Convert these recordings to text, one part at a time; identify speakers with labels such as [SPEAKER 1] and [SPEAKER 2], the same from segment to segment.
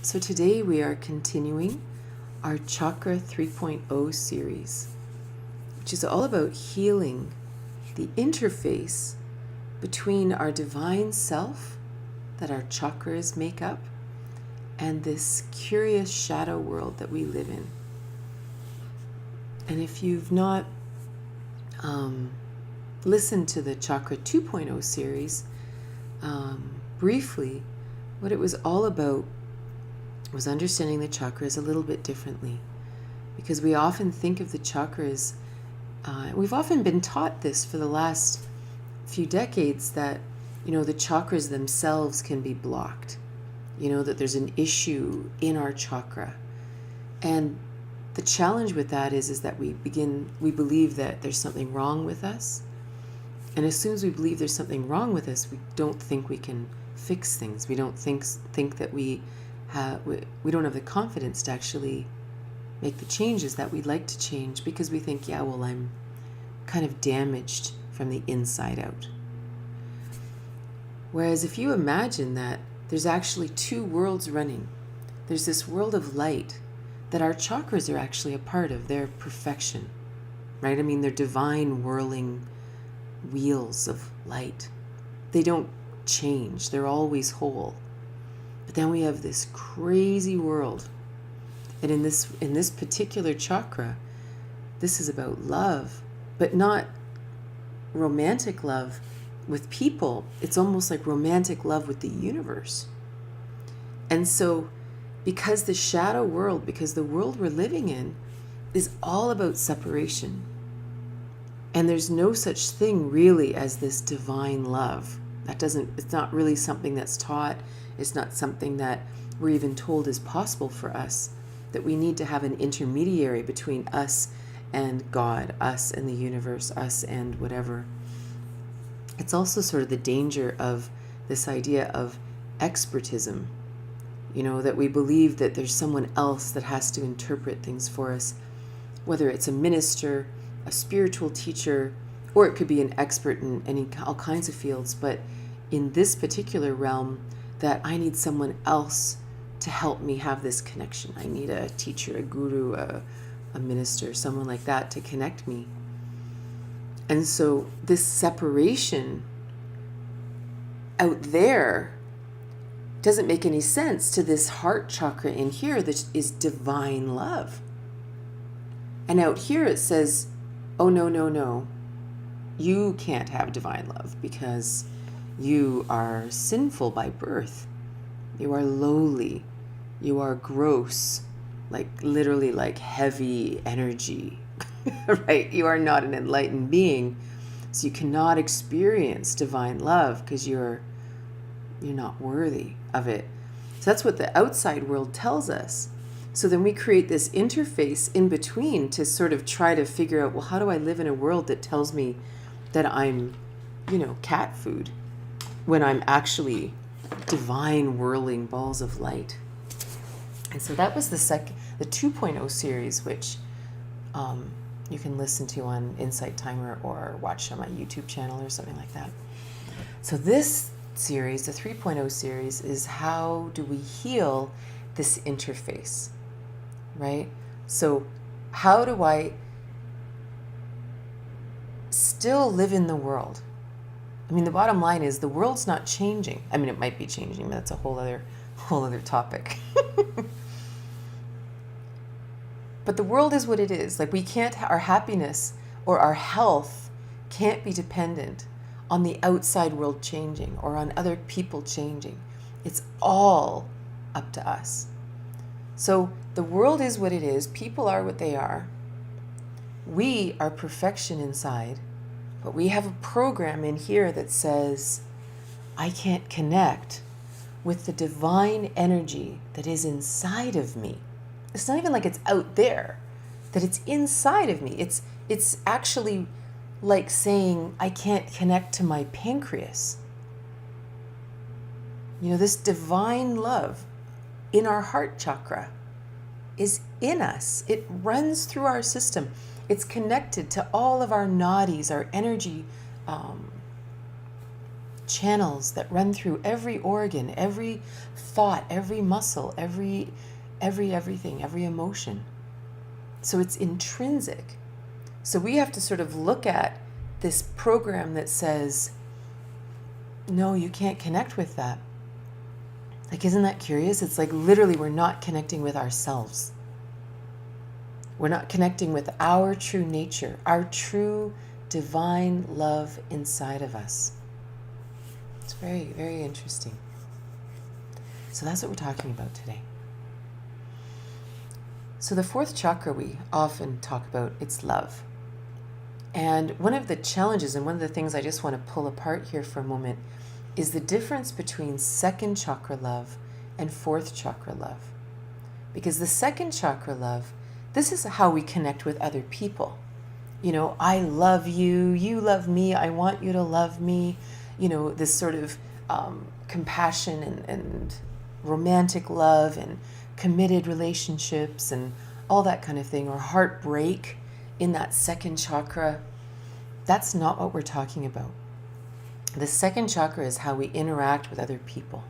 [SPEAKER 1] So today we are continuing our Chakra 3.0 series, which is all about healing the interface between our divine self that our chakras make up and this curious shadow world that we live in. And if you've not listened to the Chakra 2.0 series, briefly, what it was all about was understanding the chakras a little bit differently. Because we often think of the chakras, we've often been taught this for the last few decades, that, the chakras themselves can be blocked. That there's an issue in our chakra. And the challenge with that is that we believe that there's something wrong with us. And as soon as we believe there's something wrong with us, we don't think we can fix things. We don't think that we don't have the confidence to actually make the changes that we'd like to change, because we think, I'm kind of damaged from the inside out. Whereas if you imagine that there's actually two worlds running, there's this world of light that our chakras are actually a part of. They're perfection, right? They're divine whirling wheels of light. They don't change. They're always whole. But then we have this crazy world. And in this particular chakra, this is about love, but not romantic love with people. It's almost like romantic love with the universe. And so, because the shadow world, because the world we're living in is all about separation. And there's no such thing really as this divine love. It's not really something that's taught. It's not something that we're even told is possible for us, that we need to have an intermediary between us and God, us and the universe, us and whatever. It's also sort of the danger of this idea of expertism, that we believe that there's someone else that has to interpret things for us, whether it's a minister, a spiritual teacher, or it could be an expert in all kinds of fields. But in this particular realm, that I need someone else to help me have this connection. I need a teacher, a guru, a minister, someone like that to connect me. And so this separation out there doesn't make any sense to this heart chakra in here that is divine love. And out here it says, oh, no. You can't have divine love because you are sinful by birth. You are lowly. You are gross, literally heavy energy, right? You are not an enlightened being. So you cannot experience divine love because you're not worthy of it. So that's what the outside world tells us. So then we create this interface in between to sort of try to figure out, how do I live in a world that tells me that I'm, cat food, when I'm actually divine whirling balls of light. And so that was the 2.0 series, which you can listen to on Insight Timer or watch on my YouTube channel or something like that. So this series, the 3.0 series, is how do we heal this interface, right? So how do I still live in the world? The bottom line is the world's not changing. It might be changing, but that's a whole other topic. But the world is what it is. Our happiness or our health can't be dependent on the outside world changing or on other people changing. It's all up to us. So the world is what it is. People are what they are. We are perfection inside. But we have a program in here that says, I can't connect with the divine energy that is inside of me. It's not even like it's out there, that it's inside of me. It's actually like saying, I can't connect to my pancreas. This divine love in our heart chakra is in us. It runs through our system. It's connected to all of our nadis, our energy channels that run through every organ, every thought, every muscle, everything, every emotion. So it's intrinsic. So we have to sort of look at this program that says, no, you can't connect with that. Like, isn't that curious? It's like literally we're not connecting with ourselves. We're not connecting with our true nature, our true divine love inside of us. It's very, very interesting. So that's what we're talking about today. So the fourth chakra we often talk about, it's love. And one of the challenges and one of the things I just want to pull apart here for a moment is the difference between second chakra love and fourth chakra love. Because the second chakra love, this is how we connect with other people. You know, I love you, you love me, I want you to love me. You know, this sort of compassion and romantic love and committed relationships and all that kind of thing, or heartbreak in that second chakra. That's not what we're talking about. The second chakra is how we interact with other people.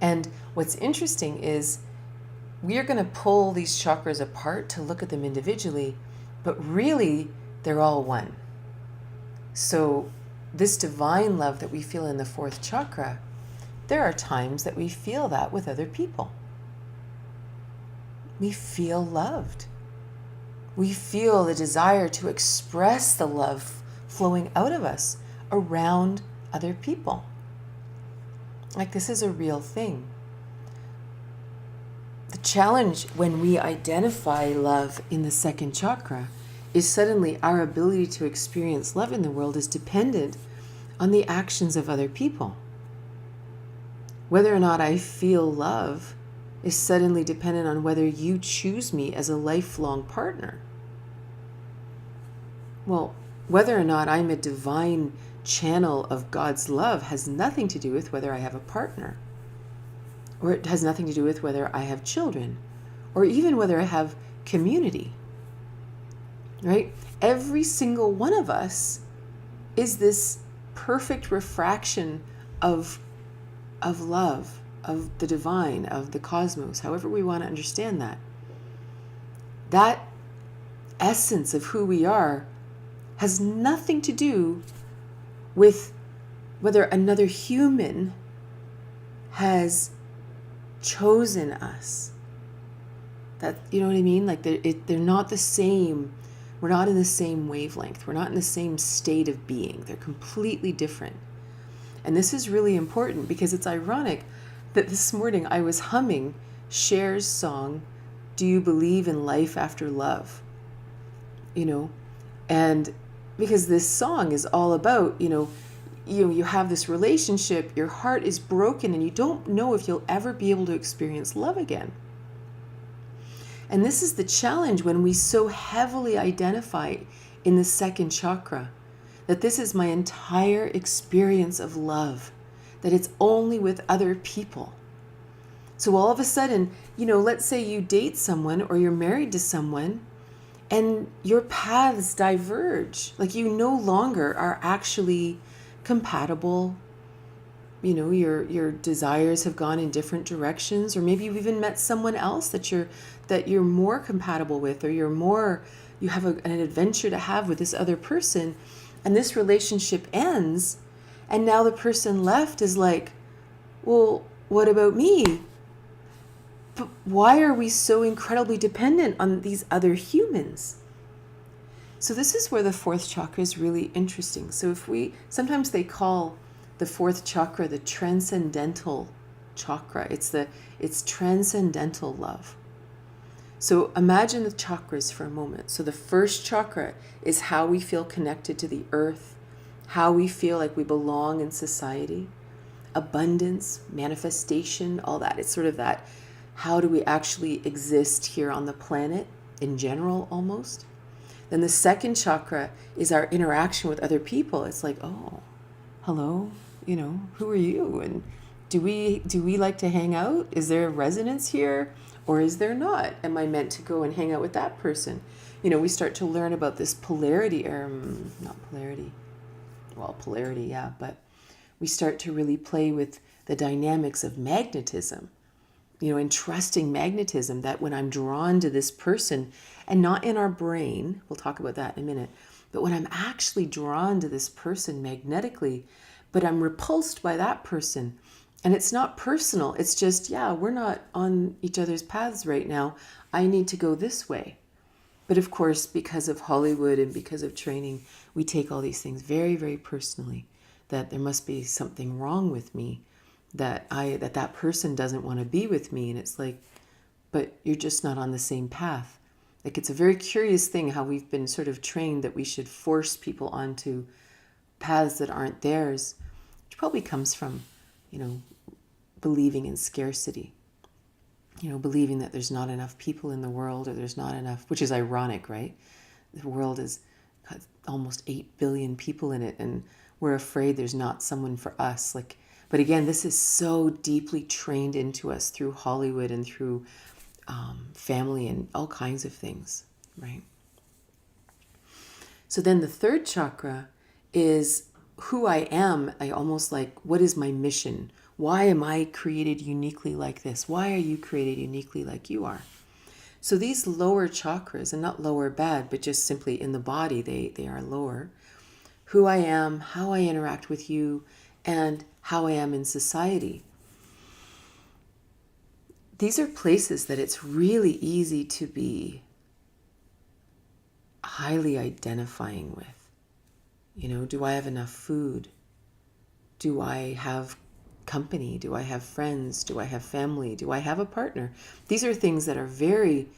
[SPEAKER 1] And what's interesting is we are going to pull these chakras apart to look at them individually, but really they're all one. So this divine love that we feel in the fourth chakra, there are times that we feel that with other people. We feel loved. We feel the desire to express the love flowing out of us around other people. Like, this is a real thing. The challenge when we identify love in the second chakra is suddenly our ability to experience love in the world is dependent on the actions of other people. Whether or not I feel love is suddenly dependent on whether you choose me as a lifelong partner. Well, whether or not I'm a divine channel of God's love has nothing to do with whether I have a partner, or it has nothing to do with whether I have children, or even whether I have community, right? Every single one of us is this perfect refraction of love, of the divine, of the cosmos, however we want to understand that. That essence of who we are has nothing to do with whether another human has chosen us. That, you know what I mean? Like they're not the same. We're not in the same wavelength. We're not in the same state of being. They're completely different. And this is really important because it's ironic that this morning I was humming Cher's song, "Do You Believe in Life After Love?" You know, and because this song is all about, you have this relationship, your heart is broken, and you don't know if you'll ever be able to experience love again. And this is the challenge when we so heavily identify in the second chakra, that this is my entire experience of love, that it's only with other people. So all of a sudden, let's say you date someone or you're married to someone and your paths diverge. Like, you no longer are actually compatible. Your desires have gone in different directions, or maybe you've even met someone else that you're more compatible with, or you have an adventure to have with this other person, and this relationship ends, and now the person left is like, well, what about me? But why are we so incredibly dependent on these other humans? So this is where the fourth chakra is really interesting. So sometimes they call the fourth chakra the transcendental chakra. It's transcendental love. So imagine the chakras for a moment. So the first chakra is how we feel connected to the earth, how we feel like we belong in society, abundance, manifestation, all that. It's sort of that, how do we actually exist here on the planet in general almost? Then the second chakra is our interaction with other people. It's like, oh, hello, who are you? And do we like to hang out? Is there a resonance here? Or is there not? Am I meant to go and hang out with that person? We start to learn about this polarity, not polarity. Well, polarity, yeah, but we start to really play with the dynamics of magnetism, and trusting magnetism, that when I'm drawn to this person, and not in our brain, we'll talk about that in a minute, but when I'm actually drawn to this person magnetically, but I'm repulsed by that person, and it's not personal, it's just, we're not on each other's paths right now, I need to go this way. But of course, because of Hollywood and because of training, we take all these things very, very personally, that there must be something wrong with me, that that person doesn't want to be with me. And it's like, but you're just not on the same path. Like, it's a very curious thing how we've been sort of trained that we should force people onto paths that aren't theirs, which probably comes from, believing in scarcity. Believing that there's not enough people in the world, or there's not enough, which is ironic, right? The world has got almost 8 billion people in it, and we're afraid there's not someone for us. But again, this is so deeply trained into us through Hollywood and through family and all kinds of things, right? So then the third chakra is who I am. I almost like, what is my mission? Why am I created uniquely like this? Why are you created uniquely like you are? So these lower chakras, and not lower bad, but just simply in the body, they are lower. Who I am, how I interact with you, and how I am in society. These are places that it's really easy to be highly identifying with. Do I have enough food? Do I have company? Do I have friends? Do I have family? Do I have a partner? These are things that are very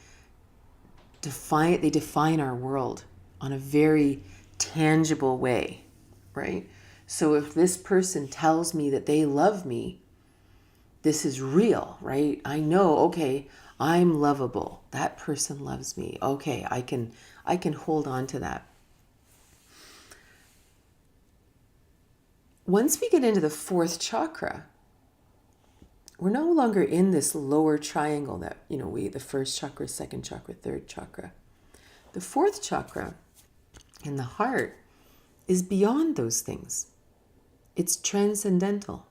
[SPEAKER 1] they define our world on a very tangible way, right? So if this person tells me that they love me, this is real, right? I know, okay, I'm lovable. That person loves me. Okay, I can hold on to that. Once we get into the fourth chakra, we're no longer in this lower triangle that, the first chakra, second chakra, third chakra. The fourth chakra in the heart is beyond those things. It's transcendental.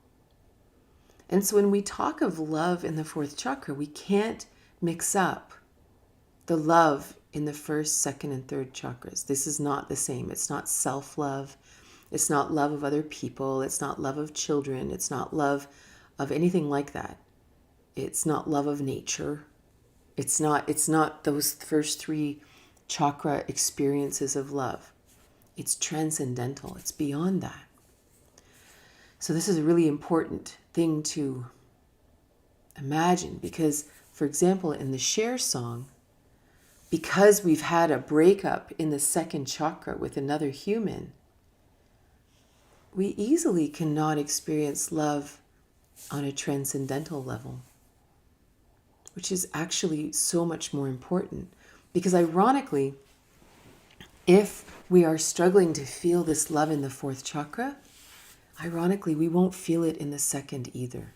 [SPEAKER 1] And so when we talk of love in the fourth chakra, we can't mix up the love in the first, second, and third chakras. This is not the same. It's not self-love. It's not love of other people. It's not love of children. It's not love of anything like that. It's not love of nature. It's not those first three chakra experiences of love. It's transcendental. It's beyond that. So this is a really important thing to imagine, because, for example, in the Share song, because we've had a breakup in the second chakra with another human, we easily cannot experience love on a transcendental level, which is actually so much more important. Because ironically, if we are struggling to feel this love in the fourth chakra, ironically, we won't feel it in the second either.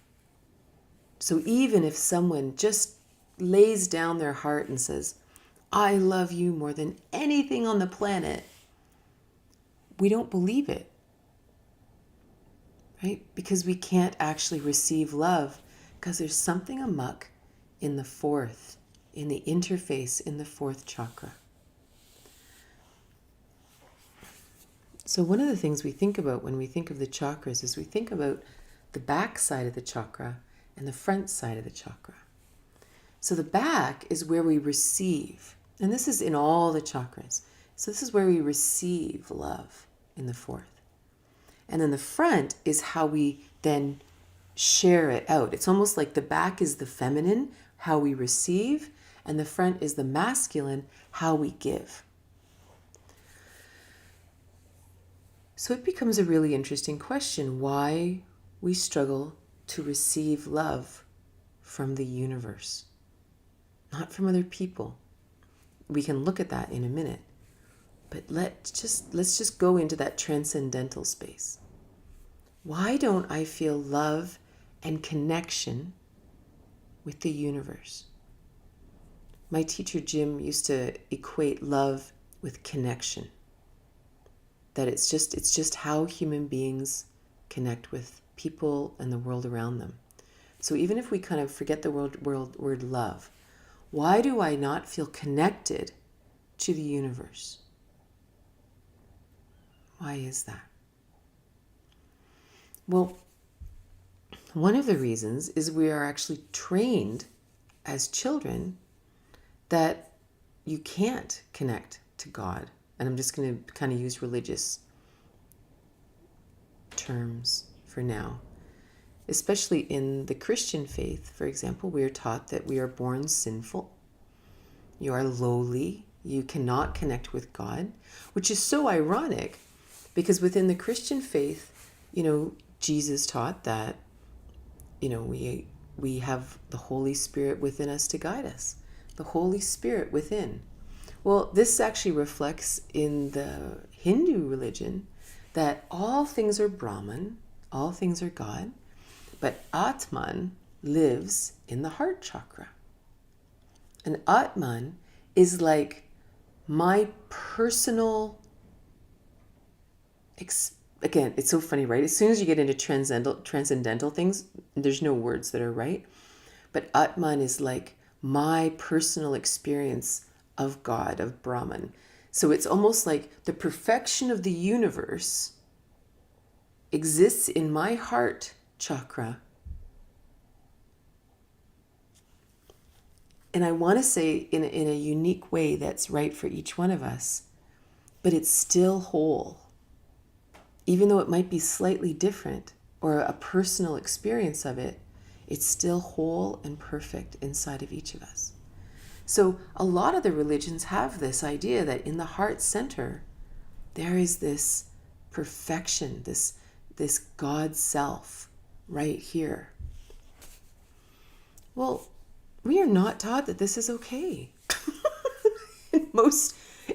[SPEAKER 1] So even if someone just lays down their heart and says, I love you more than anything on the planet, we don't believe it. Right? Because we can't actually receive love, because there's something amuck in the fourth, in the interface in the fourth chakra. So one of the things we think about when we think of the chakras is we think about the back side of the chakra and the front side of the chakra. So the back is where we receive, and this is in all the chakras. So this is where we receive love in the fourth. And then the front is how we then share it out. It's almost like the back is the feminine, how we receive, and the front is the masculine, how we give. So it becomes a really interesting question why we struggle to receive love from the universe, not from other people. We can look at that in a minute, but let's just go into that transcendental space. Why don't I feel love and connection with the universe? My teacher Jim used to equate love with connection. That it's just how human beings connect with people and the world around them. So even if we kind of forget the word love, why do I not feel connected to the universe? Why is that? Well, one of the reasons is we are actually trained as children that you can't connect to God. And I'm just going to kind of use religious terms for now. Especially in the Christian faith, for example, we are taught that we are born sinful. You are lowly. You cannot connect with God, which is so ironic because within the Christian faith, Jesus taught that, we have the Holy Spirit within us to guide us. The Holy Spirit within. Well, this actually reflects in the Hindu religion that all things are Brahman, all things are God, but Atman lives in the heart chakra. And Atman is like my personal, again, it's so funny, right? As soon as you get into transcendental things, there's no words that are right. But Atman is like my personal experience of God, of Brahman. So it's almost like the perfection of the universe exists in my heart chakra. And I want to say in a unique way that's right for each one of us, but it's still whole. Even though it might be slightly different or a personal experience of it, it's still whole and perfect inside of each of us. So a lot of the religions have this idea that in the heart center, there is this perfection, this God self right here. Well, we are not taught that this is okay.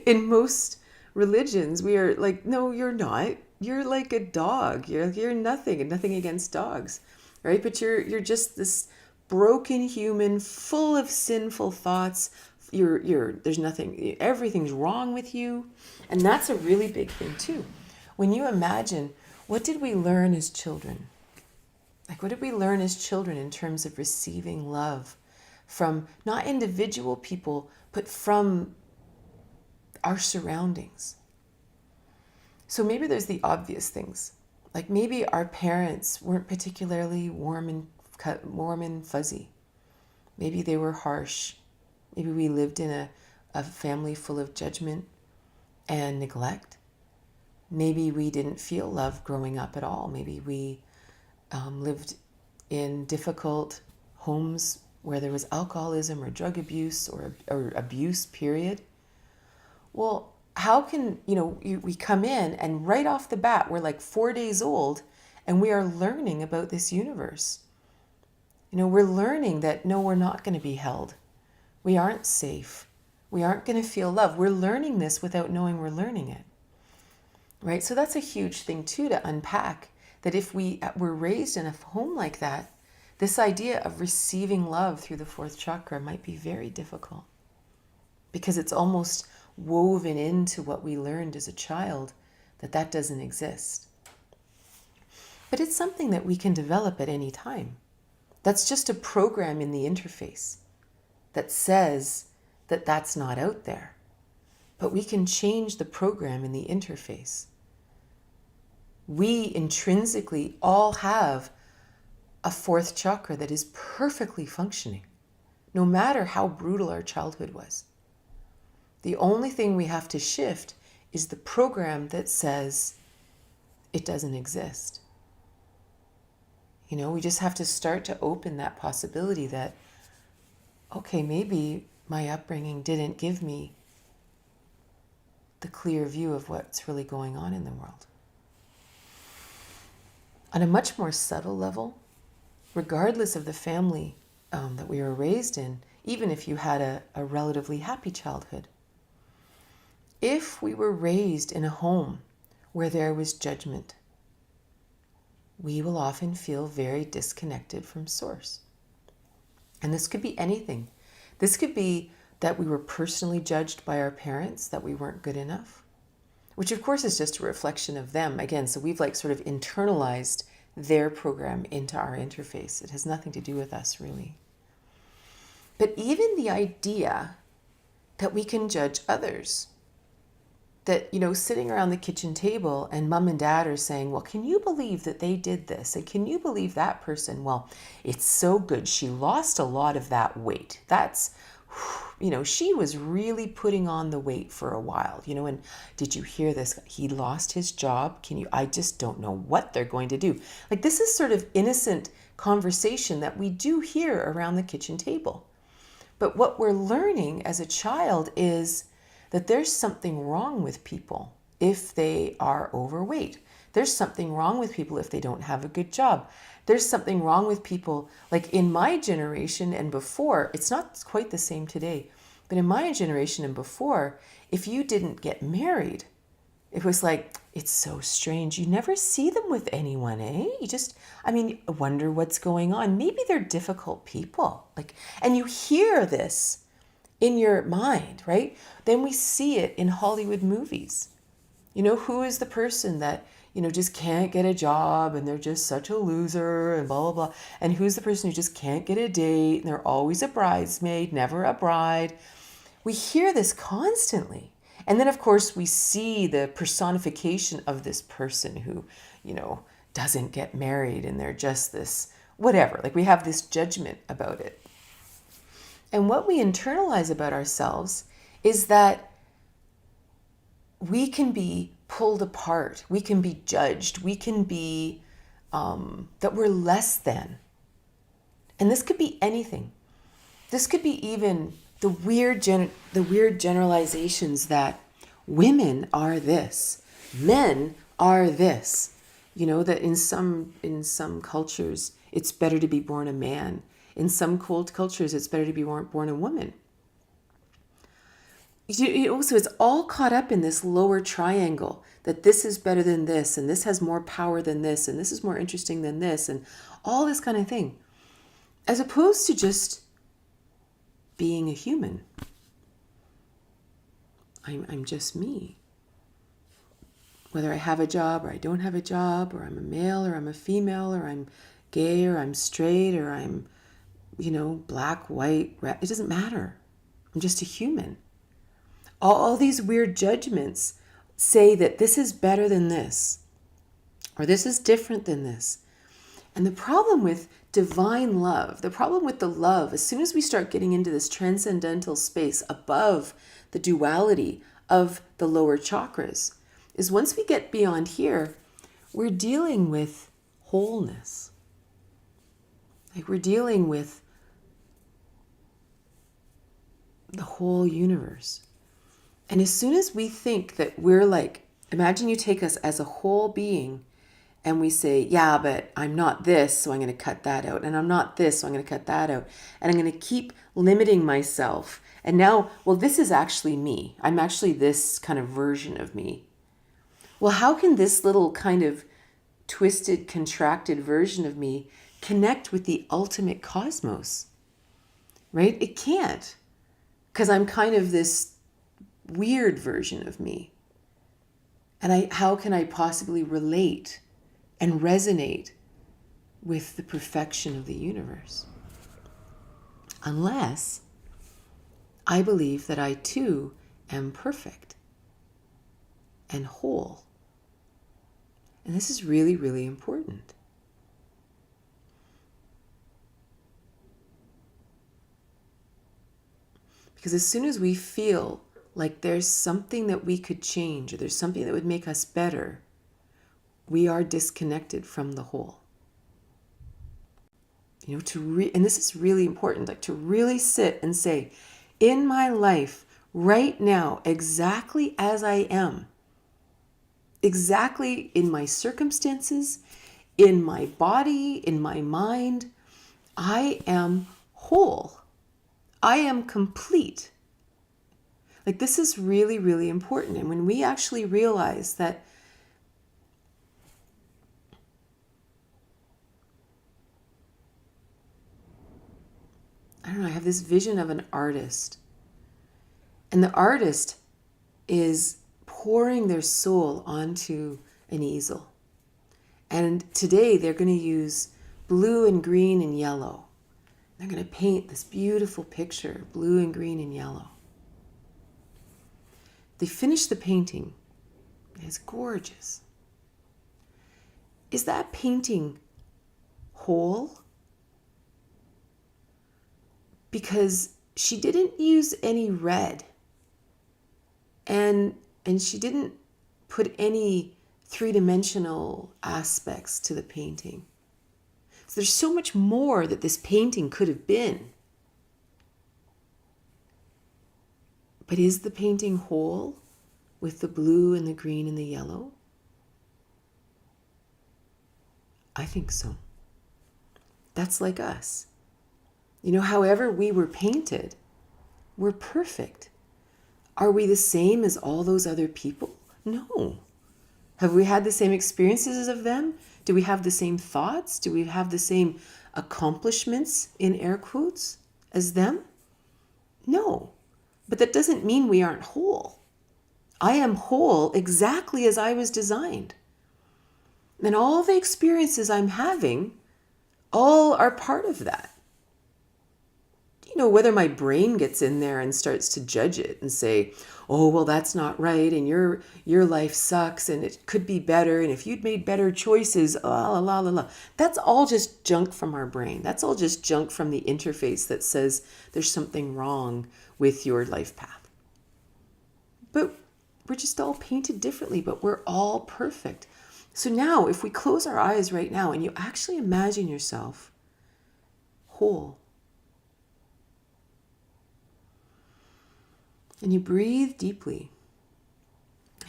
[SPEAKER 1] in most religions, we are like, no, you're not. You're like a dog. You're nothing, and nothing against dogs, right? But you're just this broken human, full of sinful thoughts. There's nothing. Everything's wrong with you, and that's a really big thing too. When you imagine, what did we learn as children? Like, what did we learn as children in terms of receiving love from not individual people, but from our surroundings? So maybe there's the obvious things. Like maybe our parents weren't particularly warm and fuzzy. Maybe they were harsh. Maybe we lived in a family full of judgment and neglect. Maybe we didn't feel love growing up at all. Maybe we lived in difficult homes where there was alcoholism or drug abuse or abuse, period. Well, how can, we come in and right off the bat, we're like 4 days old and we are learning about this universe. We're learning that no, we're not going to be held. We aren't safe. We aren't going to feel love. We're learning this without knowing we're learning it. Right? So that's a huge thing too to unpack, that if we were raised in a home like that, this idea of receiving love through the fourth chakra might be very difficult because it's almost woven into what we learned as a child that doesn't exist. But it's something that we can develop at any time. That's just a program in the interface that says that that's not out there. But we can change the program in the interface. We intrinsically all have a fourth chakra that is perfectly functioning, no matter how brutal our childhood was. The only thing we have to shift is the program that says it doesn't exist. We just have to start to open that possibility that, okay, maybe my upbringing didn't give me the clear view of what's really going on in the world. On a much more subtle level, regardless of the family that we were raised in, even if you had a relatively happy childhood, if we were raised in a home where there was judgment, we will often feel very disconnected from source. And this could be anything. This could be that we were personally judged by our parents, that we weren't good enough, which of course is just a reflection of them. Again, so we've sort of internalized their program into our interface. It has nothing to do with us, really. But even the idea that we can judge others, that, sitting around the kitchen table and mom and dad are saying, well, can you believe that they did this? And can you believe that person? Well, it's so good. She lost a lot of that weight. That's, she was really putting on the weight for a while, and did you hear this? He lost his job. I just don't know what they're going to do. Like, this is sort of innocent conversation that we do hear around the kitchen table. But what we're learning as a child is that there's something wrong with people if they are overweight. There's something wrong with people if they don't have a good job. There's something wrong with people, like in my generation and before, it's not quite the same today, but in my generation and before, if you didn't get married, it was like, it's so strange. You never see them with anyone, eh? I wonder what's going on. Maybe they're difficult people. And you hear this in your mind, right? Then we see it in Hollywood movies. Who is the person that, just can't get a job and they're just such a loser and blah, blah, blah. And who's the person who just can't get a date and they're always a bridesmaid, never a bride. We hear this constantly. And then, of course, we see the personification of this person who, doesn't get married and they're just this, whatever. We have this judgment about it. And what we internalize about ourselves is that we can be pulled apart. We can be judged. We can be, that we're less than. And this could be anything. This could be even the weird generalizations that women are this, men are this. That in some cultures, it's better to be born a man. In some cultures, it's better to be born a woman. So it's all caught up in this lower triangle, that this is better than this, and this has more power than this, and this is more interesting than this, and all this kind of thing. As opposed to just being a human. I'm just me. Whether I have a job or I don't have a job, or I'm a male or I'm a female, or I'm gay or I'm straight, or I'm, black, white, red, it doesn't matter. I'm just a human. All these weird judgments say that this is better than this, or this is different than this. And the problem with divine love, the problem with the love, as soon as we start getting into this transcendental space above the duality of the lower chakras, is once we get beyond here, we're dealing with wholeness. We're dealing with the whole universe. And as soon as we think that we're imagine you take us as a whole being and we say, yeah, but I'm not this, so I'm going to cut that out. And I'm not this, so I'm going to cut that out. And I'm going to keep limiting myself. And now, this is actually me. I'm actually this kind of version of me. Well, how can this little kind of twisted, contracted version of me connect with the ultimate cosmos? Right? It can't. Because I'm kind of this weird version of me. And how can I possibly relate and resonate with the perfection of the universe? Unless I believe that I too am perfect and whole. And this is really, really important. Because as soon as we feel like there's something that we could change, or there's something that would make us better, we are disconnected from the whole. And this is really important, to really sit and say, in my life right now, exactly as I am, exactly in my circumstances, in my body, in my mind, I am whole. I am complete. This is really, really important. And when we actually realize that I have this vision of an artist. And the artist is pouring their soul onto an easel. And today they're going to use blue and green and yellow. They're going to paint this beautiful picture, blue and green and yellow. They finish the painting. It's gorgeous. Is that painting whole? Because she didn't use any red. And she didn't put any three-dimensional aspects to the painting. So there's so much more that this painting could have been. But is the painting whole with the blue and the green and the yellow? I think so. That's like us. You know, however we were painted, we're perfect. Are we the same as all those other people? No. Have we had the same experiences of them? Do we have the same thoughts? Do we have the same accomplishments, in air quotes, as them? No. But that doesn't mean we aren't whole. I am whole exactly as I was designed. And all the experiences I'm having, all are part of that. You know, whether my brain gets in there and starts to judge it and say, oh, well, that's not right, and your life sucks, and it could be better, and if you'd made better choices, la, la, la, la. That's all just junk from our brain. That's all just junk from the interface that says there's something wrong with your life path. But we're just all painted differently, but we're all perfect. So now, if we close our eyes right now, and you actually imagine yourself whole, and you breathe deeply,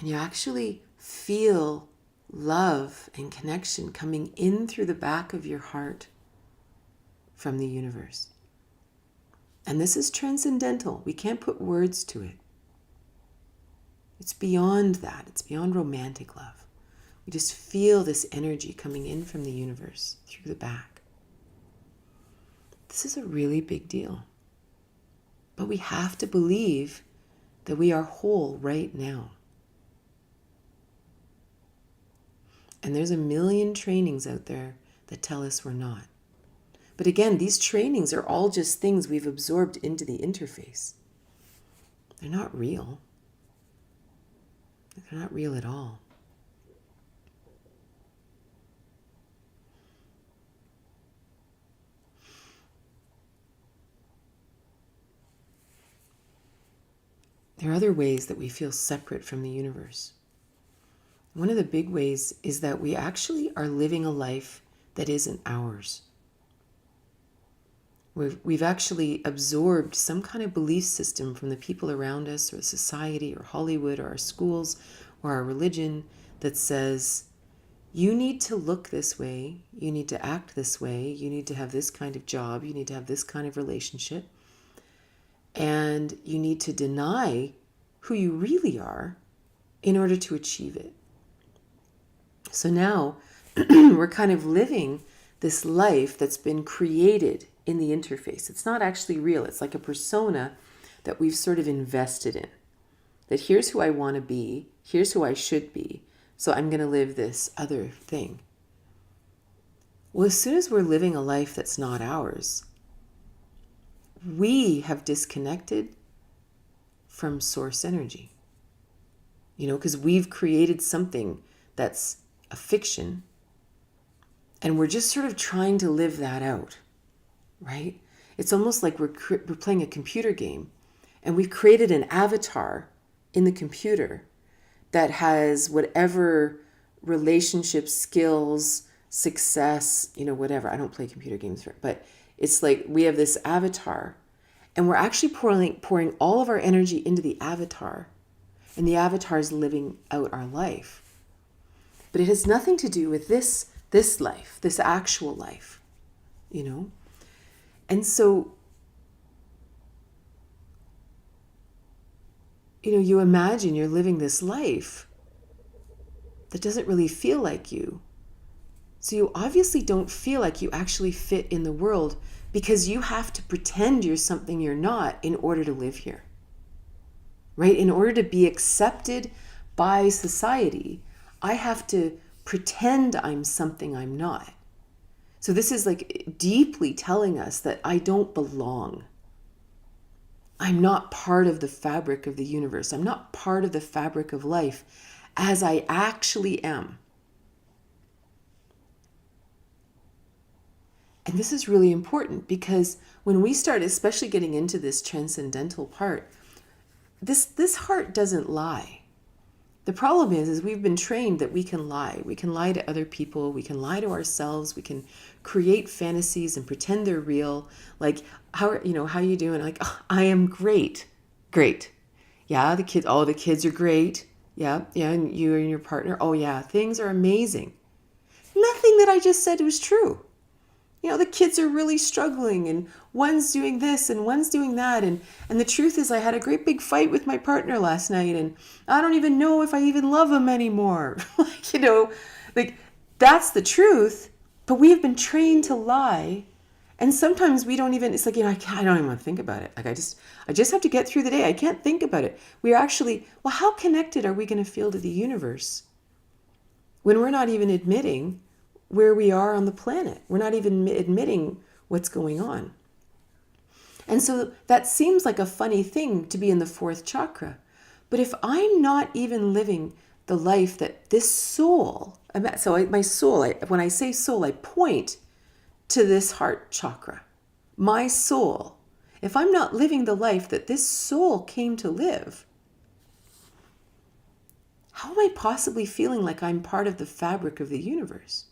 [SPEAKER 1] and you actually feel love and connection coming in through the back of your heart from the universe. And this is transcendental. We can't put words to it. It's beyond that. It's beyond romantic love. We just feel this energy coming in from the universe through the back. This is a really big deal. But we have to believe that we are whole right now. And there's a million trainings out there that tell us we're not. But again, these trainings are all just things we've absorbed into the interface. They're not real. They're not real at all. There are other ways that we feel separate from the universe. One of the big ways is that we actually are living a life that isn't ours. We've actually absorbed some kind of belief system from the people around us, or society, or Hollywood, or our schools, or our religion that says, you need to look this way, you need to act this way, you need to have this kind of job, you need to have this kind of relationship. And you need to deny who you really are in order to achieve it. So now we're kind of living this life that's been created in the interface. It's not actually real. It's like a persona that we've sort of invested in. That here's who I want to be, here's who I should be, so I'm going to live this other thing. Well, as soon as we're living a life that's not ours, we have disconnected from source energy. You know, because we've created something that's a fiction, and we're just sort of trying to live that out, right? It's almost like we're playing a computer game, and we've created an avatar in the computer that has whatever relationship skills, success, you know, whatever. I don't play computer games, but it's like we have this avatar, and we're actually pouring all of our energy into the avatar, and the avatar is living out our life. But it has nothing to do with this life, this actual life, you know? And so, you know, you imagine you're living this life that doesn't really feel like you. So you obviously don't feel like you actually fit in the world, because you have to pretend you're something you're not in order to live here, right? In order to be accepted by society, I have to pretend I'm something I'm not. So this is like deeply telling us that I don't belong. I'm not part of the fabric of the universe. I'm not part of the fabric of life as I actually am. And this is really important because when we start especially getting into this transcendental part, this heart doesn't lie. The problem is we've been trained that we can lie. We can lie to other people. We can lie to ourselves. We can create fantasies and pretend they're real. Like, how you doing? Like, oh, I am great. Great. Yeah, the kids are great. Yeah, and you and your partner. Oh yeah, things are amazing. Nothing that I just said was true. The kids are really struggling and one's doing this and one's doing that. And the truth is I had a great big fight with my partner last night and I don't even know if I even love him anymore. Like that's the truth, but we have been trained to lie. And sometimes we don't even, it's like, I don't even want to think about it. Like I just have to get through the day. I can't think about it. We're actually, well, how connected are we going to feel to the universe when we're not even admitting where we are on the planet? We're not even admitting what's going on. And so that seems like a funny thing to be in the fourth chakra. But if I'm not even living the life that this soul, my soul, when I say soul, I point to this heart chakra. My soul, if I'm not living the life that this soul came to live, how am I possibly feeling like I'm part of the fabric of the universe?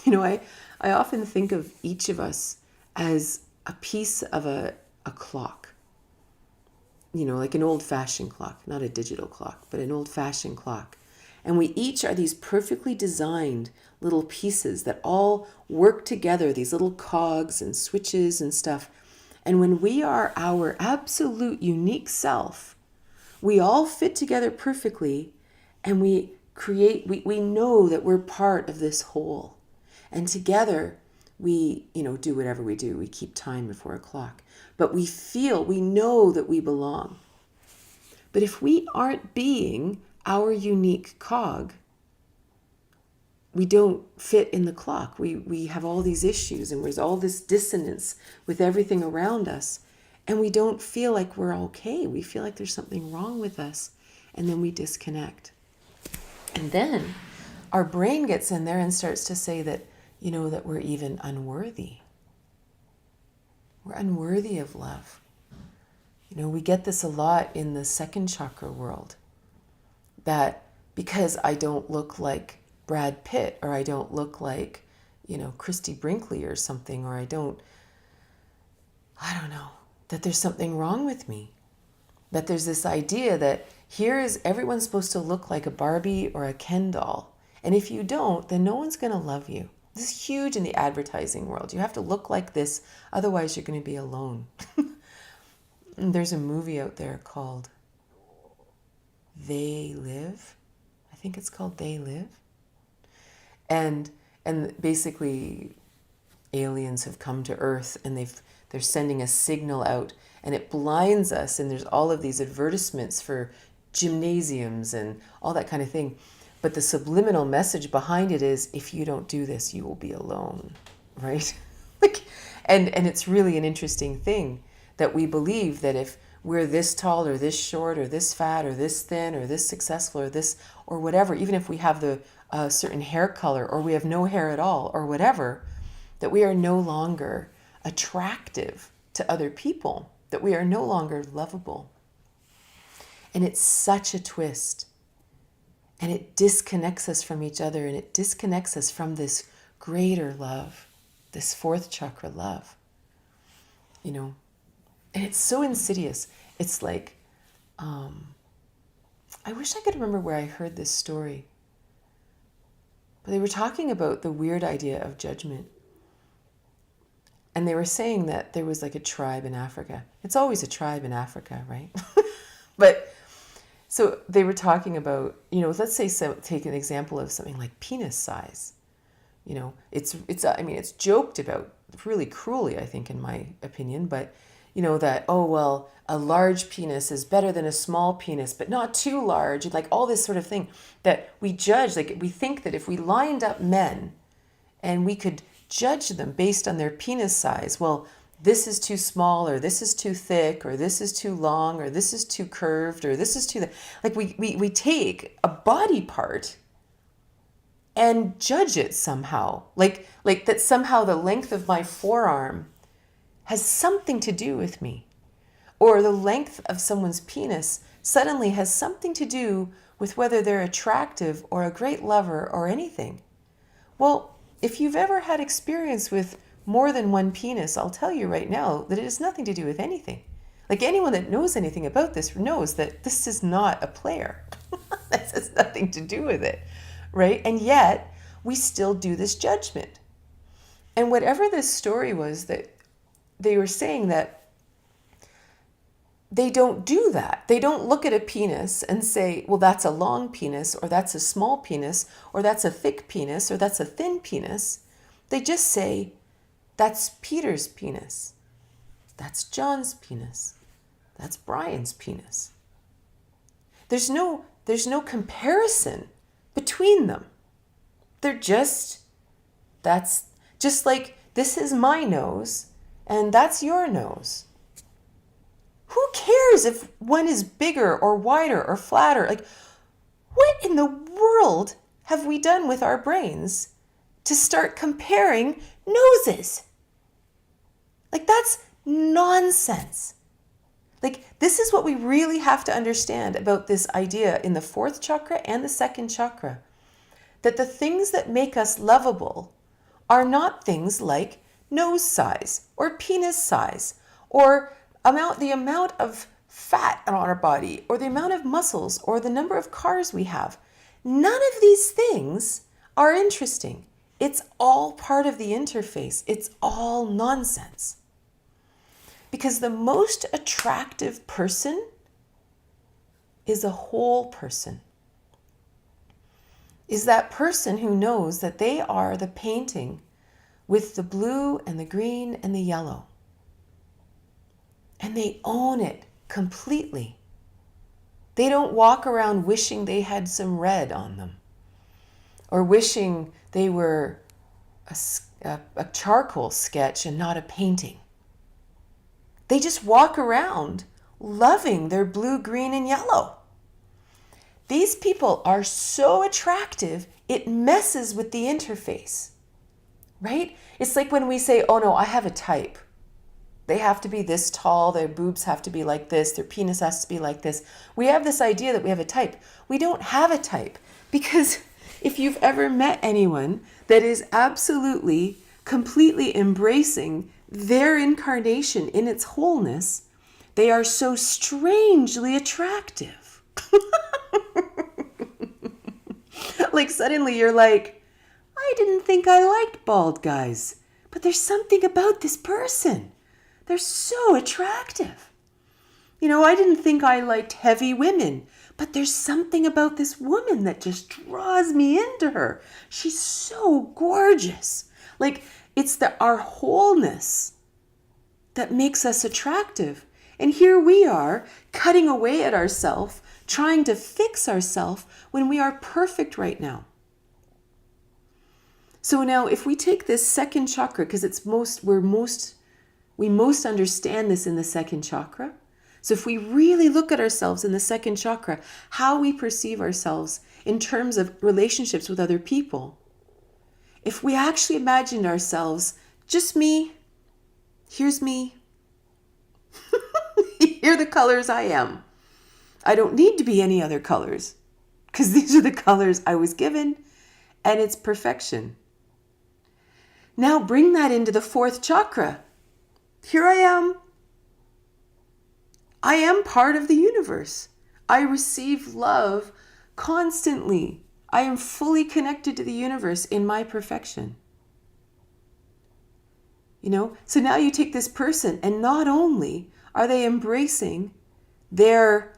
[SPEAKER 1] I often think of each of us as a piece of a clock, like an old-fashioned clock, not a digital clock, but an old-fashioned clock. And we each are these perfectly designed little pieces that all work together, these little cogs and switches and stuff. And when we are our absolute unique self, we all fit together perfectly and we know that we're part of this whole. And together, we, do whatever we do. We keep time before a clock. But we know that we belong. But if we aren't being our unique cog, we don't fit in the clock. We have all these issues and there's all this dissonance with everything around us. And we don't feel like we're okay. We feel like there's something wrong with us. And then we disconnect. And then our brain gets in there and starts to say that, that we're even unworthy. We're unworthy of love. We get this a lot in the second chakra world. That because I don't look like Brad Pitt or I don't look like, Christy Brinkley or something, or I don't know, that there's something wrong with me. That there's this idea that everyone's supposed to look like a Barbie or a Ken doll. And if you don't, then no one's going to love you. This is huge in the advertising world. You have to look like this, otherwise you're going to be alone. There's a movie out there called They Live. I think it's called They Live. And basically aliens have come to Earth and they're sending a signal out and it blinds us, and there's all of these advertisements for gymnasiums and all that kind of thing. But the subliminal message behind it is, if you don't do this, you will be alone, right? And it's really an interesting thing that we believe that if we're this tall or this short or this fat or this thin or this successful or this or whatever, even if we have the certain hair color or we have no hair at all or whatever, that we are no longer attractive to other people, that we are no longer lovable. And it's such a twist. And it disconnects us from each other, and it disconnects us from this greater love, this fourth chakra love. And it's so insidious. It's like, I wish I could remember where I heard this story. But they were talking about the weird idea of judgment. And they were saying that there was like a tribe in Africa. It's always a tribe in Africa, right? But so they were talking about, let's say, take an example of something like penis size. It's joked about really cruelly, I think, in my opinion, but that, oh, well, a large penis is better than a small penis, but not too large, like all this sort of thing that we judge. Like we think that if we lined up men and we could judge them based on their penis size, well, this is too small, or this is too thick, or this is too long, or this is too curved, or this is too, like we take a body part and judge it somehow, like that somehow the length of my forearm has something to do with me, or the length of someone's penis suddenly has something to do with whether they're attractive or a great lover or anything. Well, if you've ever had experience with more than one penis, I'll tell you right now that it has nothing to do with anything. Like anyone that knows anything about this knows that this is not a player. This has nothing to do with it, right? And yet we still do this judgment. And whatever this story was, that they were saying that they don't do that. They don't look at a penis and say, well, that's a long penis, or that's a small penis, or that's a thick penis, or that's a thin penis. They just say, that's Peter's penis. That's John's penis. That's Brian's penis. There's no comparison between them. That's just like, this is my nose and that's your nose. Who cares if one is bigger or wider or flatter? Like, what in the world have we done with our brains to start comparing noses? Like, that's nonsense. Like, this is what we really have to understand about this idea in the fourth chakra and the second chakra, that the things that make us lovable are not things like nose size or penis size or the amount of fat on our body or the amount of muscles or the number of cars we have. None of these things are interesting. It's all part of the interface. It's all nonsense. Because the most attractive person is a whole person. Is that person who knows that they are the painting with the blue and the green and the yellow. And they own it completely. They don't walk around wishing they had some red on them, or wishing they were a charcoal sketch and not a painting. They just walk around loving their blue, green, and yellow. These people are so attractive, it messes with the interface, right? It's like when we say, oh no, I have a type. They have to be this tall, their boobs have to be like this, their penis has to be like this. We have this idea that we have a type. We don't have a type, because if you've ever met anyone that is absolutely, completely embracing their incarnation in its wholeness, they are so strangely attractive. Like suddenly you're like, I didn't think I liked bald guys, but there's something about this person. They're so attractive. I didn't think I liked heavy women, but there's something about this woman that just draws me into her. She's so gorgeous. Like, it's our wholeness that makes us attractive. And here we are cutting away at ourselves, trying to fix ourselves when we are perfect right now. So now if we take this second chakra, because we most understand this in the second chakra. So if we really look at ourselves in the second chakra, how we perceive ourselves in terms of relationships with other people, if we actually imagined ourselves, just me, here's me, here are the colors I am. I don't need to be any other colors, because these are the colors I was given, and it's perfection. Now bring that into the fourth chakra. Here I am. I am part of the universe. I receive love constantly. I am fully connected to the universe in my perfection. So now you take this person, and not only are they embracing their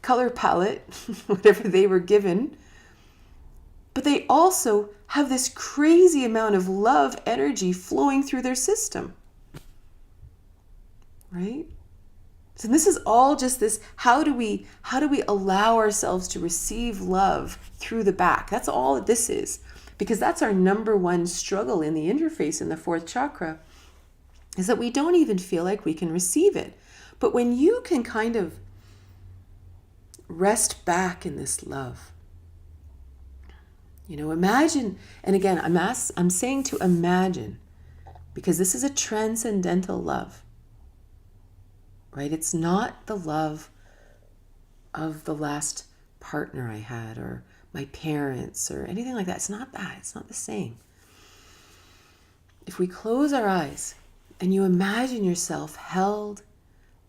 [SPEAKER 1] color palette, whatever they were given, but they also have this crazy amount of love energy flowing through their system. right? So this is all just this, how do we allow ourselves to receive love through the back? That's all this is. Because that's our number one struggle in the interface in the fourth chakra, is that we don't even feel like we can receive it. But when you can kind of rest back in this love, imagine, and again, I'm saying to imagine, because this is a transcendental love, right? It's not the love of the last partner I had or my parents or anything like that. It's not that. It's not the same. If we close our eyes and you imagine yourself held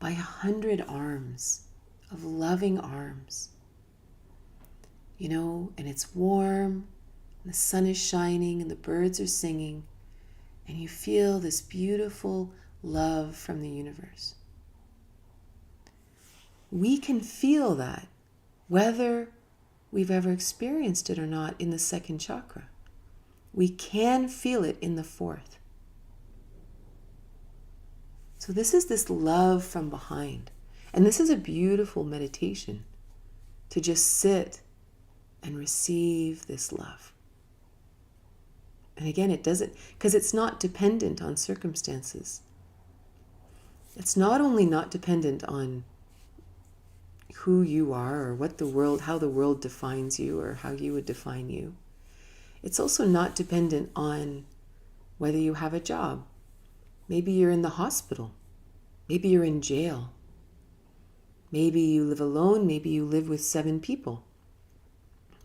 [SPEAKER 1] by 100 arms of loving arms, and it's warm, and the sun is shining, and the birds are singing, and you feel this beautiful love from the universe. We can feel that whether we've ever experienced it or not in the second chakra. We can feel it in the fourth. So this is this love from behind. And this is a beautiful meditation, to just sit and receive this love. And again, it doesn't, because it's not dependent on circumstances. It's not only not dependent on who you are or how the world defines you or how you would define you. It's also not dependent on whether you have a job. Maybe you're in the hospital. Maybe you're in jail. Maybe you live alone. Maybe you live with 7 people.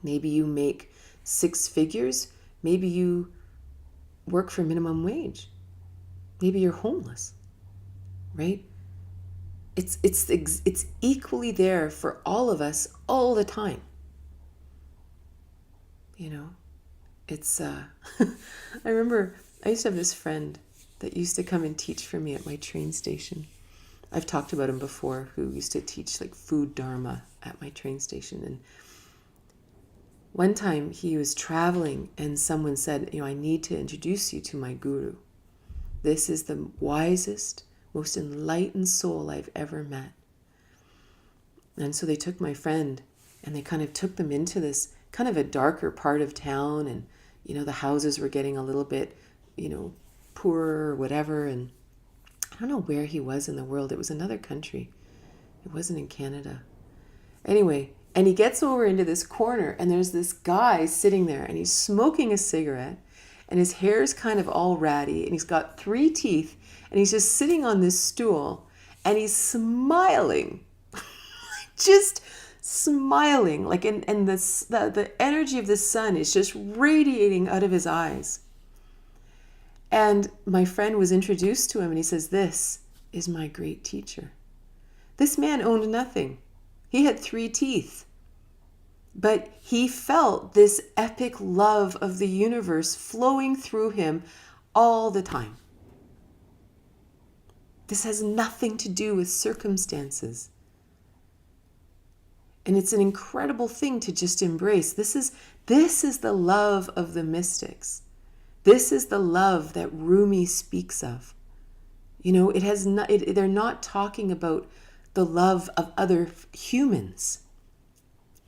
[SPEAKER 1] Maybe you make 6 figures. Maybe you work for minimum wage. Maybe you're homeless, right? It's equally there for all of us all the time. It's I remember I used to have this friend that used to come and teach for me at my train station. I've talked about him before, who used to teach like food dharma at my train station. And one time he was traveling and someone said, I need to introduce you to my guru. This is the wisest, most enlightened soul I've ever met. And so they took my friend and they kind of took them into this kind of a darker part of town, and the houses were getting a little bit poorer or whatever. And I don't know where he was in the world. It was another country. It wasn't in Canada. Anyway, and he gets over into this corner and there's this guy sitting there and he's smoking a cigarette and his hair's kind of all ratty and he's got 3 teeth and he's just sitting on this stool and he's smiling. Just smiling, like, and the energy of the sun is just radiating out of his eyes. And my friend was introduced to him and he says, "This is my great teacher." This man owned nothing. He had 3 teeth. But he felt this epic love of the universe flowing through him all the time. This has nothing to do with circumstances. And it's an incredible thing to just embrace. This is the love of the mystics. This is the love that Rumi speaks of. It has not. They're not talking about the love of other humans,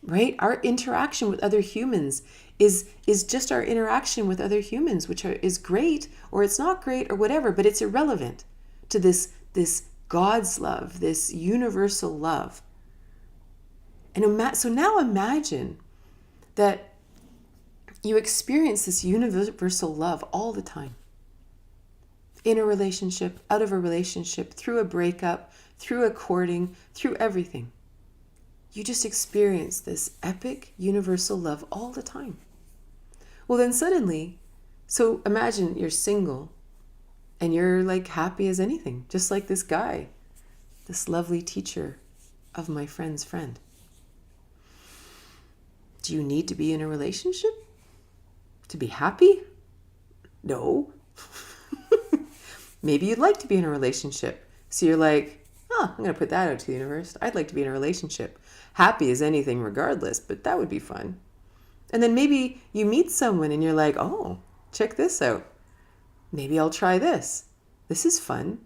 [SPEAKER 1] right? Our interaction with other humans is just our interaction with other humans, which is great or it's not great or whatever, but it's irrelevant to this God's love, this universal love. And so now imagine that you experience this universal love all the time. In a relationship, out of a relationship, through a breakup, through a courting, through everything. You just experience this epic universal love all the time. Well, then suddenly, so imagine you're single and you're like happy as anything, just like this guy, this lovely teacher of my friend's friend. Do you need to be in a relationship to be happy? No. Maybe you'd like to be in a relationship. So you're like, I'm going to put that out to the universe. I'd like to be in a relationship. Happy as anything regardless, but that would be fun. And then maybe you meet someone and you're like, check this out. Maybe I'll try this. This is fun.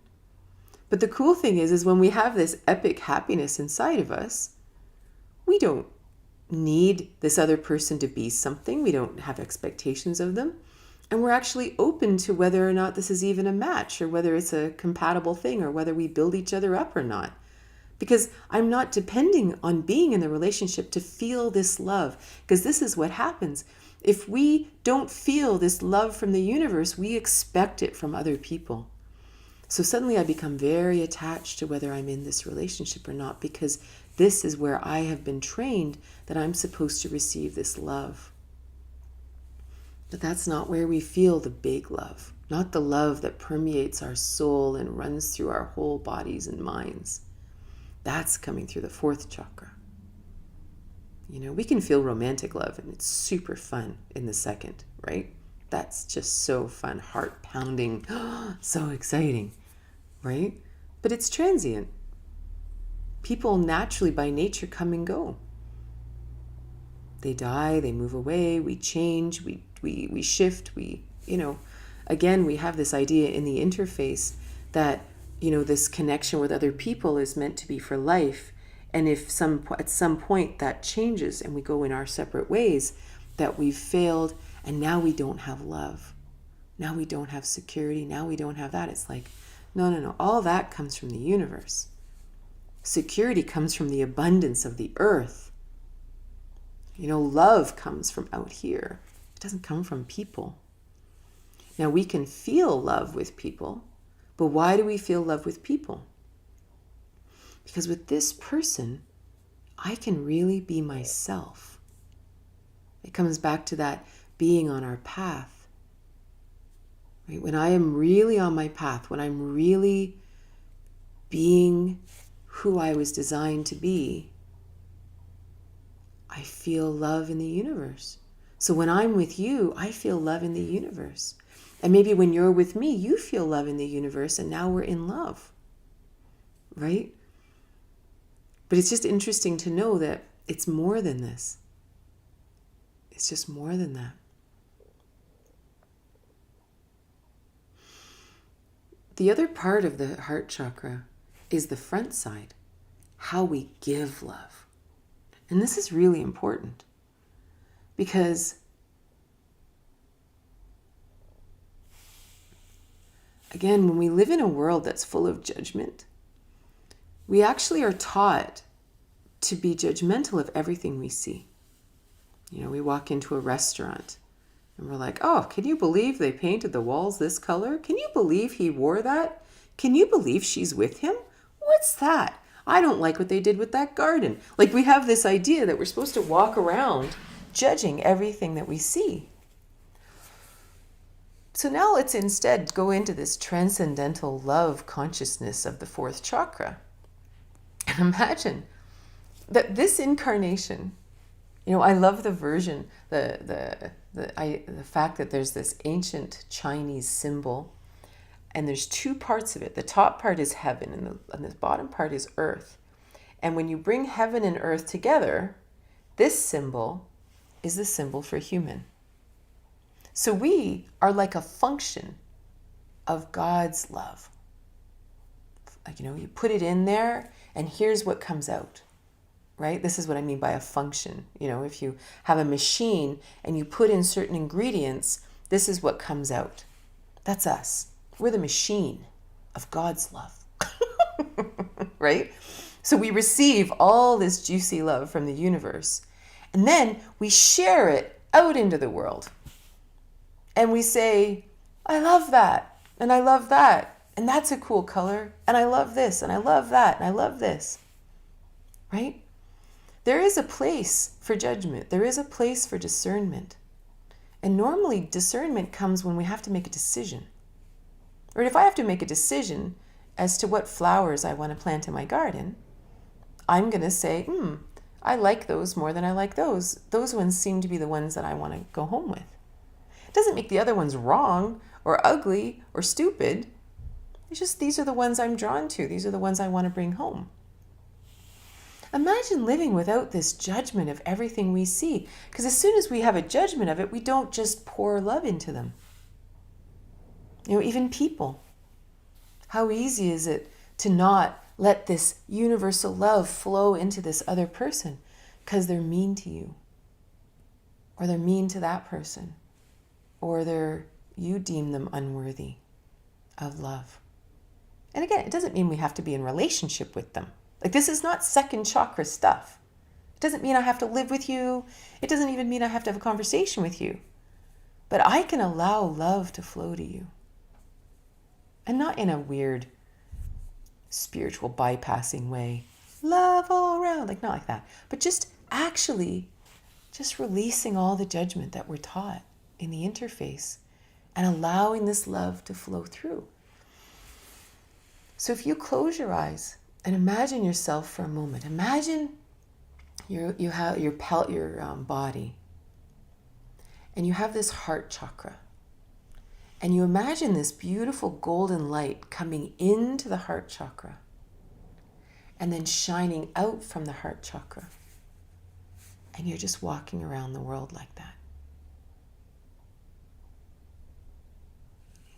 [SPEAKER 1] But the cool thing is when we have this epic happiness inside of us, we don't need this other person to be something. We don't have expectations of them. And we're actually open to whether or not this is even a match, or whether it's a compatible thing, or whether we build each other up or not. Because I'm not depending on being in the relationship to feel this love. Because this is what happens. If we don't feel this love from the universe, we expect it from other people. So suddenly I become very attached to whether I'm in this relationship or not, because this is where I have been trained that I'm supposed to receive this love. But that's not where we feel the big love, not the love that permeates our soul and runs through our whole bodies and minds. That's coming through the fourth chakra. You know, we can feel romantic love, and it's super fun in the second, right? That's just so fun, heart pounding, so exciting, right? But it's transient. People naturally by nature come and go. They die, they move away, we change, we shift, again, we have this idea in the interface that, this connection with other people is meant to be for life. And if at some point that changes and we go in our separate ways, that we've failed and now we don't have love. Now we don't have security. Now we don't have that. It's like, no. All that comes from the universe. Security comes from the abundance of the earth. Love comes from out here. It doesn't come from people. Now we can feel love with people, but why do we feel love with people? Because with this person, I can really be myself. It comes back to that being on our path. Right? When I am really on my path, when I'm really being who I was designed to be, I feel love in the universe. So when I'm with you, I feel love in the universe. And maybe when you're with me, you feel love in the universe, and now we're in love. Right? But it's just interesting to know that it's more than this. It's just more than that. The other part of the heart chakra is the front side, how we give love. And this is really important because again, when we live in a world that's full of judgment, we actually are taught to be judgmental of everything we see. We walk into a restaurant and we're like, oh, can you believe they painted the walls this color? Can you believe he wore that? Can you believe she's with him? What's that? I don't like what they did with that garden. Like, we have this idea that we're supposed to walk around judging everything that we see. So now let's instead go into this transcendental love consciousness of the fourth chakra. And imagine that this incarnation, I love the version, the fact that there's this ancient Chinese symbol, and there's two parts of it. The top part is heaven, and the bottom part is earth. And when you bring heaven and earth together, this symbol is the symbol for human. So we are like a function of God's love. Like, you put it in there, and here's what comes out. Right? This is what I mean by a function. If you have a machine and you put in certain ingredients, this is what comes out. That's us. We're the machine of God's love. Right? So we receive all this juicy love from the universe, and then we share it out into the world. And we say, I love that, and I love that, and that's a cool color, and I love this, and I love that, and I love this. Right? There is a place for judgment. There is a place for discernment. And normally discernment comes when we have to make a decision. Or if I have to make a decision as to what flowers I want to plant in my garden, I'm going to say, I like those more than I like those. Those ones seem to be the ones that I want to go home with. It doesn't make the other ones wrong or ugly or stupid. It's just these are the ones I'm drawn to. These are the ones I want to bring home. Imagine living without this judgment of everything we see. Because as soon as we have a judgment of it, we don't just pour love into them. Even people. How easy is it to not let this universal love flow into this other person because they're mean to you, or they're mean to that person, or you deem them unworthy of love. And again, it doesn't mean we have to be in relationship with them. Like, this is not second chakra stuff. It doesn't mean I have to live with you. It doesn't even mean I have to have a conversation with you. But I can allow love to flow to you. And not in a weird spiritual bypassing way. Love all around, like not like that. But just actually just releasing all the judgment that we're taught in the interface and allowing this love to flow through. So if you close your eyes and imagine yourself for a moment, imagine you have your body, and you have this heart chakra, and you imagine this beautiful golden light coming into the heart chakra and then shining out from the heart chakra, and you're just walking around the world like that.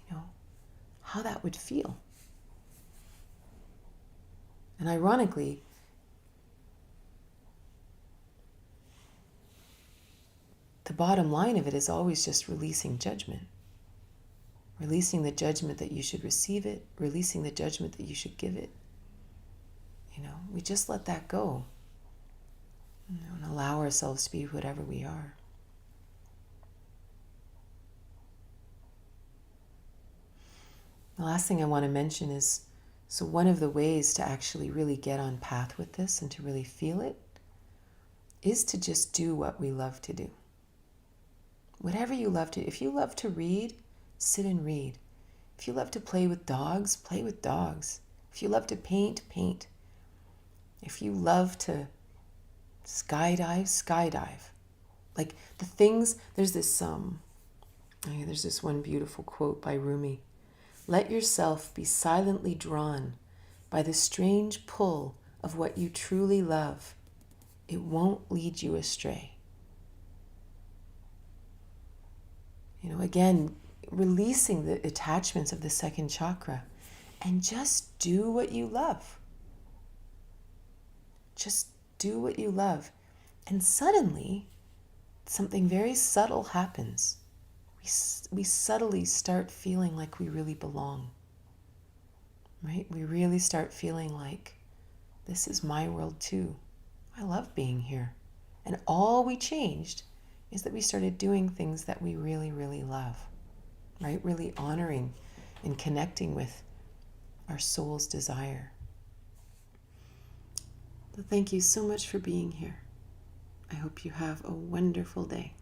[SPEAKER 1] You know how that would feel. And ironically, the bottom line of it is always just releasing judgment. Releasing the judgment that you should receive it, releasing the judgment that you should give it. You know, we just let that go, and allow ourselves to be whatever we are. The last thing I want to mention is, so one of the ways to actually really get on path with this and to really feel it is to just do what we love to do. Whatever you love to, if you love to read, sit and read. If you love to play with dogs, play with dogs. If you love to paint, paint. If you love to skydive, skydive. Like the things, there's this one beautiful quote by Rumi. Let yourself be silently drawn by the strange pull of what you truly love. It won't lead you astray. You know, again, releasing the attachments of the second chakra and just do what you love. Just do what you love. And suddenly, something very subtle happens. We subtly start feeling like we really belong, right? We really start feeling like, this is my world too. I love being here. And all we changed is that we started doing things that we really, really love, right? Really honoring and connecting with our soul's desire. So thank you so much for being here. I hope you have a wonderful day.